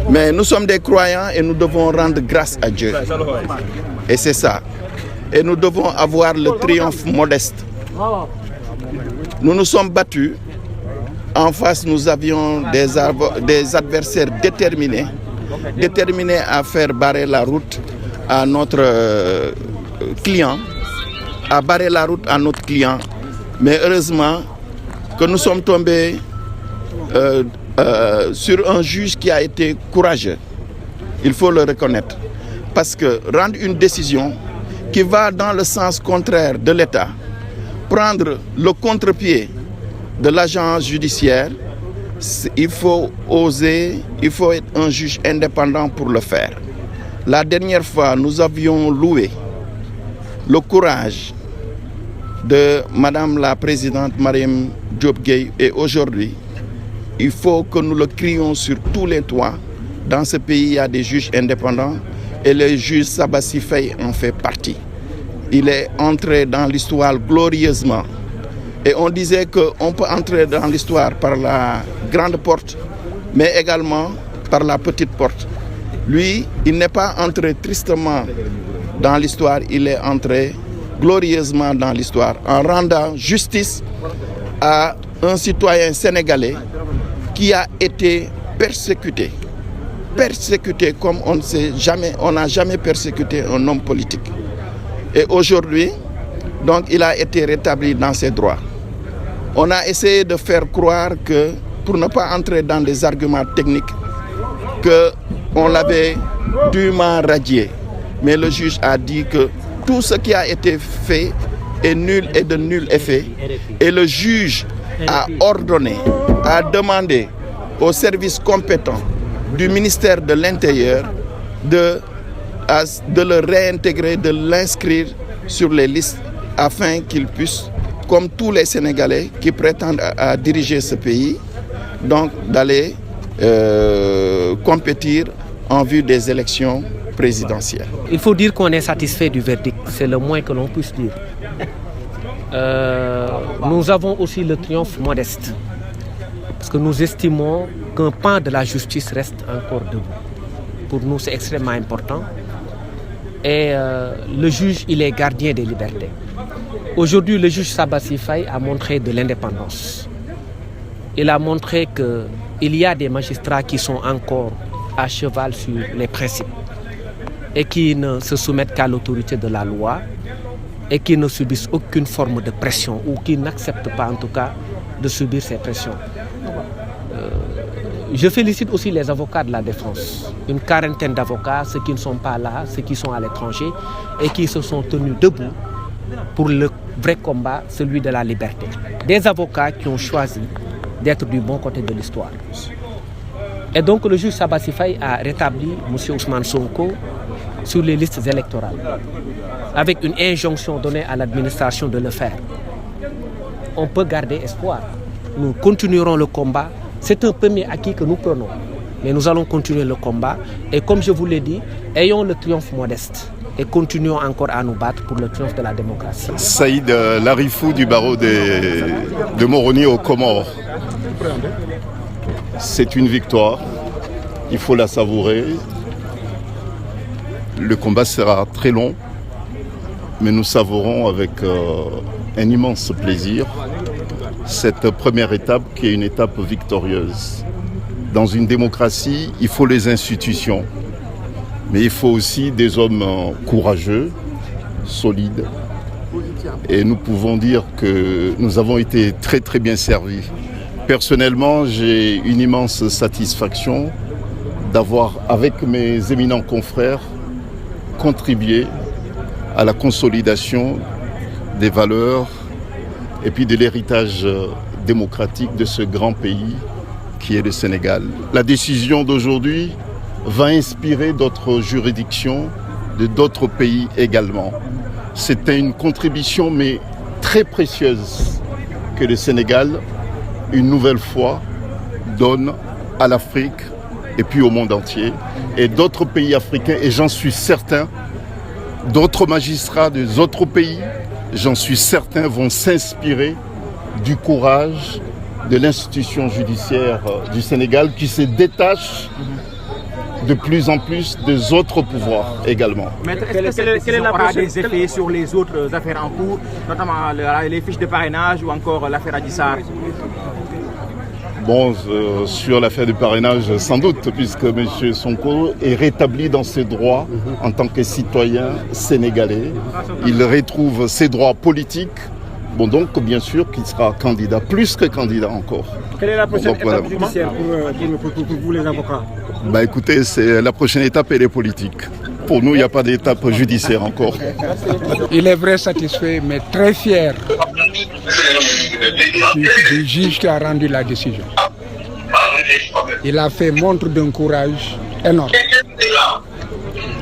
Mais nous sommes des croyants et nous devons rendre grâce à Dieu. Et c'est ça. Et nous devons avoir le triomphe modeste. Nous nous sommes battus. En face, nous avions des adversaires déterminés à faire barrer la route à notre client, Mais heureusement que nous sommes tombés sur un juge qui a été courageux. Il faut le reconnaître. Parce que rendre une décision qui va dans le sens contraire de l'État, prendre le contre-pied de l'agent judiciaire, il faut oser, il faut être un juge indépendant pour le faire. La dernière fois, nous avions loué le courage de Madame la Présidente Marième Diop Gueye et aujourd'hui, il faut que nous le crions sur tous les toits. Dans ce pays, il y a des juges indépendants et le juge Sabassi Faye en fait partie. Il est entré dans l'histoire glorieusement. Et on disait qu'on peut entrer dans l'histoire par la grande porte, mais également par la petite porte. Lui, il n'est pas entré tristement dans l'histoire, il est entré glorieusement dans l'histoire en rendant justice à un citoyen sénégalais qui a été persécuté. Persécuté comme on n'a jamais persécuté un homme politique. Et aujourd'hui, donc, il a été rétabli dans ses droits. On a essayé de faire croire que, pour ne pas entrer dans des arguments techniques, qu'on l'avait dûment radié. Mais le juge a dit que tout ce qui a été fait est nul et de nul effet. Et le juge a ordonné, a demandé aux services compétents du ministère de l'Intérieur de le réintégrer, de l'inscrire sur les listes afin qu'il puisse, comme tous les Sénégalais qui prétendent à diriger ce pays, donc d'aller compétir en vue des élections présidentielles. Il faut dire qu'on est satisfait du verdict, c'est le moins que l'on puisse dire. Nous avons aussi le triomphe modeste, parce que nous estimons qu'un pan de la justice reste encore debout. Pour nous, c'est extrêmement important. Et le juge, il est gardien des libertés. Aujourd'hui, le juge Sabassi Faye a montré de l'indépendance. Il a montré qu'il y a des magistrats qui sont encore à cheval sur les principes et qui ne se soumettent qu'à l'autorité de la loi et qui ne subissent aucune forme de pression ou qui n'acceptent pas en tout cas de subir ces pressions. Je félicite aussi les avocats de la défense, une quarantaine d'avocats, ceux qui ne sont pas là, ceux qui sont à l'étranger et qui se sont tenus debout pour le vrai combat, celui de la liberté. Des avocats qui ont choisi d'être du bon côté de l'histoire. Et donc le juge Sabassi Faye a rétabli M. Ousmane Sonko sur les listes électorales, avec une injonction donnée à l'administration de le faire. On peut garder espoir. Nous continuerons le combat. C'est un premier acquis que nous prenons. Mais nous allons continuer le combat. Et comme je vous l'ai dit, ayons le triomphe modeste. Et continuons encore à nous battre pour le triomphe de la démocratie. Saïd Larifou du barreau de Moroni aux Comores. C'est une victoire. Il faut la savourer. Le combat sera très long. Mais nous savourons avec un immense plaisir cette première étape qui est une étape victorieuse. Dans une démocratie, il faut les institutions, mais il faut aussi des hommes courageux, solides. Et nous pouvons dire que nous avons été très très bien servis. Personnellement, j'ai une immense satisfaction d'avoir, avec mes éminents confrères, contribué à la consolidation des valeurs et puis de l'héritage démocratique de ce grand pays qui est le Sénégal. La décision d'aujourd'hui va inspirer d'autres juridictions de d'autres pays également. C'était une contribution mais très précieuse que le Sénégal, une nouvelle fois, donne à l'Afrique et puis au monde entier. Et d'autres pays africains, et j'en suis certain, d'autres magistrats des autres pays, j'en suis certain, vont s'inspirer du courage, de l'institution judiciaire du Sénégal qui se détache de plus en plus des autres pouvoirs également. Maître, quelle aura des effets sur les autres affaires en cours, notamment les fiches de parrainage ou encore l'affaire Adji Sarr? Bon, sur l'affaire du parrainage, sans doute, puisque M. Sonko est rétabli dans ses droits en tant que citoyen sénégalais. Il retrouve ses droits politiques. Bon, donc, bien sûr qu'il sera candidat, plus que candidat encore. Quelle est la prochaine étape judiciaire pour vous, les avocats? Bah, écoutez, la prochaine étape, elle est politique. Pour nous, il n'y a pas d'étape judiciaire encore. Il est vrai satisfait, mais très fier du juge qui a rendu la décision. Il a fait montre d'un courage énorme.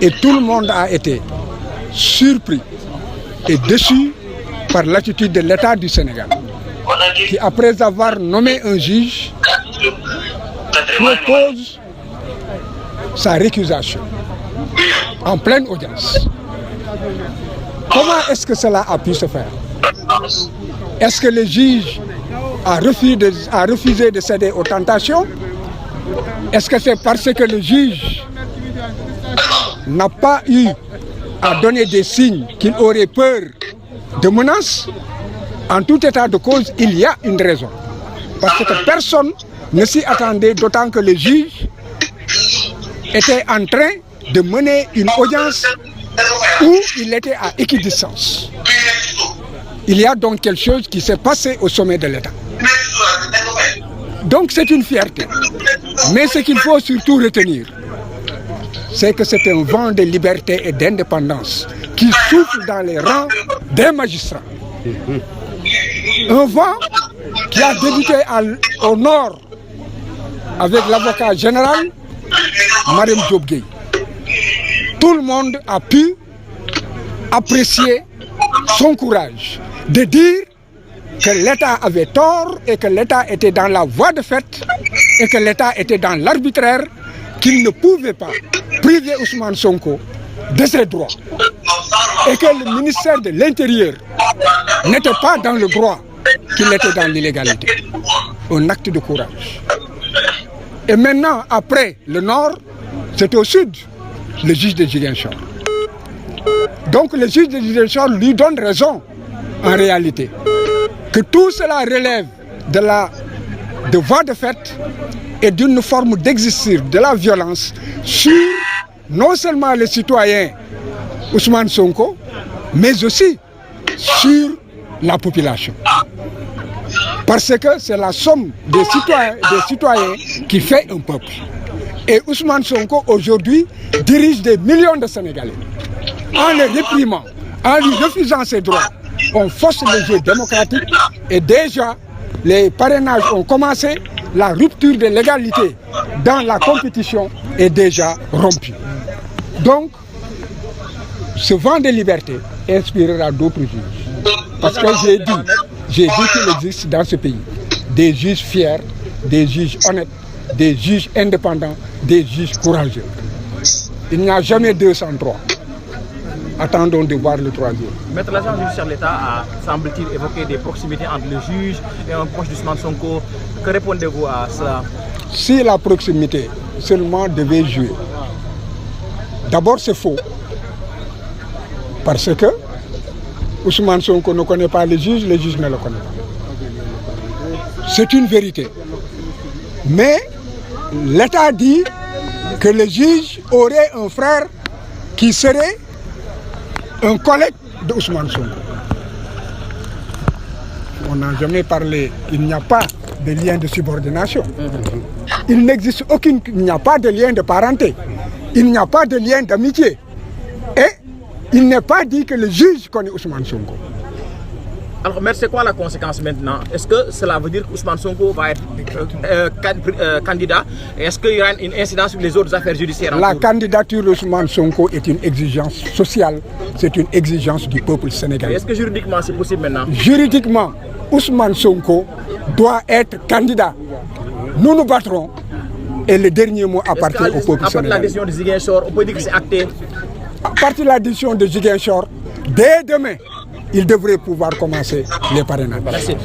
Et tout le monde a été surpris et déçu par l'attitude de l'État du Sénégal, qui, après avoir nommé un juge, propose sa récusation en pleine audience. Comment est-ce que cela a pu se faire? Est-ce que le juge a refusé de céder aux tentations? Est-ce que c'est parce que le juge n'a pas eu à donner des signes qu'il aurait peur de menaces? En tout état de cause, il y a une raison. Parce que personne ne s'y attendait, d'autant que le juge était en train de mener une audience où il était à équidistance. Il y a donc quelque chose qui s'est passé au sommet de l'État. Donc c'est une fierté. Mais ce qu'il faut surtout retenir, c'est que c'est un vent de liberté et d'indépendance qui souffle dans les rangs des magistrats. Un vent qui a débuté au nord avec l'avocat général, Mariam Diop Gueye. Tout le monde a pu apprécier son courage de dire que l'État avait tort et que l'État était dans la voie de fait et que l'État était dans l'arbitraire, qu'il ne pouvait pas priver Ousmane Sonko de ses droits et que le ministère de l'Intérieur n'était pas dans le droit, qu'il était dans l'illégalité. Un acte de courage. Et maintenant, après le nord, c'est au sud, le juge de Ziguinchor. Donc le juge de Ziguinchor lui donne raison, en réalité, que tout cela relève de voie de fait et d'une forme d'exercice de la violence sur non seulement les citoyens Ousmane Sonko, mais aussi sur la population. Parce que c'est la somme des citoyens qui fait un peuple. Et Ousmane Sonko aujourd'hui dirige des millions de Sénégalais. En les réprimant, en lui refusant ses droits, on force le jeu démocratique et déjà les parrainages ont commencé, la rupture de l'égalité dans la compétition est déjà rompue. Donc, ce vent de liberté inspirera d'autres juges. Parce que j'ai dit qu'il existe dans ce pays des juges fiers, des juges honnêtes, des juges indépendants, des juges courageux. Il n'y a jamais 203. Attendons de voir le troisième. Maître, l'agent judiciaire de l'État a, semble-t-il, évoqué des proximités entre le juge et un proche d'Ousmane Sonko. Que répondez-vous à cela? Si la proximité seulement devait jouer, d'abord c'est faux. Parce que Ousmane Sonko ne connaît pas le juge ne le connaît pas. C'est une vérité. Mais l'État dit que le juge aurait un frère qui serait un collègue de Ousmane Sonko. On n'a jamais parlé, il n'y a pas de lien de subordination. Il n'existe il n'y a pas de lien de parenté. Il n'y a pas de lien d'amitié. Et il n'est pas dit que le juge connaît Ousmane Sonko. Alors, mais c'est quoi la conséquence maintenant? Est-ce que cela veut dire qu'Ousmane Sonko va être candidat? Est-ce qu'il y aura une incidence sur les autres affaires judiciaires? La candidature d'Ousmane Sonko est une exigence sociale, c'est une exigence du peuple sénégalais. Est-ce que juridiquement c'est possible maintenant? Juridiquement, Ousmane Sonko doit être candidat. Nous nous battrons et le dernier mot appartient au peuple sénégalais. À partir de la décision de Ziguinchor, on peut dire que c'est acté? À partir de la décision de Ziguinchor, dès demain, il devrait pouvoir commencer les parrainages. Merci.